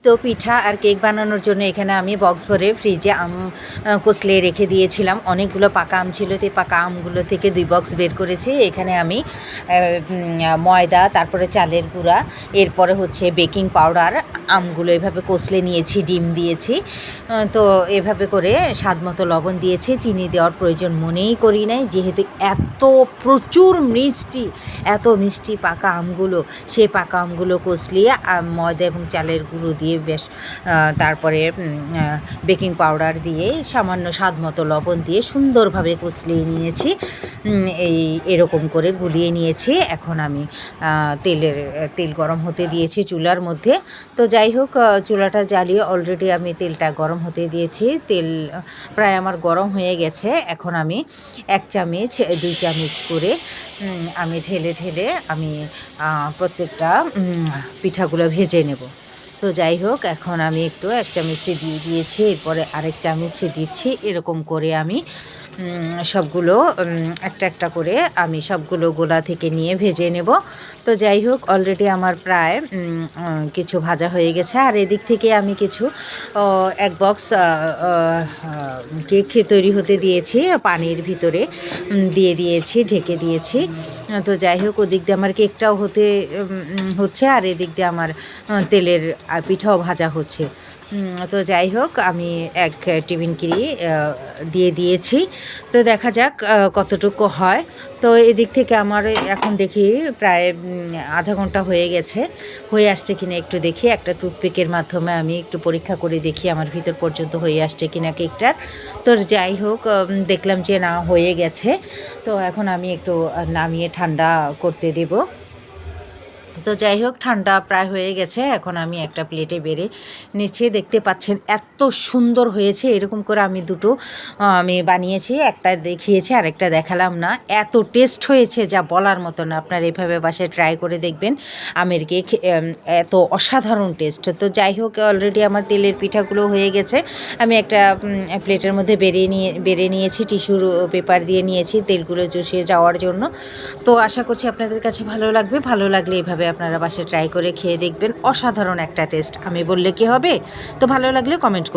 তো পিঠা আর কেক বানানোর জন্য এখানে আমি বক্স ভরে ফ্রিজে আম কচলে রেখে দিয়েছিলাম। অনেকগুলো পাকা আম ছিল, তো পাকা আমগুলো থেকে 2 বক্স বের করেছি। এখানে আমি ময়দা, তারপরে চালের গুঁড়া, এরপরে হচ্ছে বেকিং পাউডার, আমগুলো এভাবে কচলে নিয়েছি, ডিম দিয়েছি। তো এভাবে করে স্বাদমতো লবণ দিয়েছি। চিনি দেওয়ার প্রয়োজন মনেই করি নাই, যেহেতু এত প্রচুর মিষ্টি, এত মিষ্টি পাকা আমগুলো। সেই পাকা আমগুলো কচলিয়ে ময়দা এবং চালের গুঁড়ো দিয়ে বেশ, তারপরে বেকিং পাউডার দিয়ে সামান্য স্বাদমতো লবণ দিয়ে সুন্দরভাবে কচলিয়ে নিয়েছি। এরকম করে গুলিয়ে নিয়েছি। এখন আমি তেল গরম হতে দিয়েছি চুলার মধ্যে। তো যাই হোক, চুলাটা জ্বালিয়ে অলরেডি আমি তেলটা গরম হতে দিয়েছি। তেল প্রায় আমার গরম হয়ে গেছে। এখন আমি 1 চামচ 2 চামচ করে আমি ঢেলে ঢেলে আমি প্রত্যেকটা পিঠাগুলো ভেজে নেব। তো যাই হোক, এখন আমি একটু 1 চামচে দিয়ে দিয়েছি, এরপরে আরেক চামচে দিচ্ছি। এরকম করে আমি সবগুলো একটা একটা করে আমি সবগুলো গোলা থেকে নিয়ে ভেজে নেব। তো যাই হোক, অলরেডি আমার প্রায় কিছু ভাজা হয়ে গেছে। আর এদিক থেকে আমি কিছু 1 বক্স কেক তৈরি হতে দিয়েছি, পানির ভিতরে দিয়ে দিয়েছি, ঢেকে দিয়েছি। তো যাই হোক, ওদিক দিয়ে আমার কেকটাও হচ্ছে, আর এদিক দিয়ে আমার তেলের পিঠাও ভাজা হচ্ছে। তো যাই হোক, আমি 1 টিফিন কিরি দিয়ে দিয়েছি। তো দেখা যাক কতটুকু হয়। তো এদিক থেকে আমার এখন দেখি প্রায় আধা ঘন্টা হয়ে গেছে। হয়ে আসছে কিনা একটু দেখি, একটা টুথপিকের মাধ্যমে আমি একটু পরীক্ষা করে দেখি আমার ভিতর পর্যন্ত হয়ে আসছে কিনা কেকটার। তো যাই হোক, দেখলাম যে না, হয়ে গেছে। তো এখন আমি একটু নামিয়ে ঠান্ডা করতে দেব। তো যাই হোক, ঠান্ডা প্রায় হয়ে গেছে। এখন আমি একটা প্লেটে বেড়ে নিচে, দেখতে পাচ্ছেন এত সুন্দর হয়েছে। এরকম করে আমি দুটো আমি বানিয়েছি, একটা দেখিয়েছি আর একটা দেখালাম না। এত টেস্ট হয়েছে যা বলার মতো না। আপনারা এভাবে বাসায় ট্রাই করে দেখবেন। আমের কেক এত অসাধারণ টেস্ট। তো যাই হোক, অলরেডি আমার তেলের পিঠাগুলো হয়ে গেছে। আমি একটা প্লেটের মধ্যে বেড়ে নিয়েছি, টিস্যুর পেপার দিয়ে নিয়েছি তেলগুলো চুষিয়ে যাওয়ার জন্য। তো আশা করছি আপনাদের কাছে ভালো লাগবে। ভালো লাগলে এভাবে আপনারা বাসায় ট্রাই করে খেয়ে দেখবেন। অসাধারণ একটা টেস্ট, আমি বললে কি হবে? তো ভালো লাগলে কমেন্ট করুন।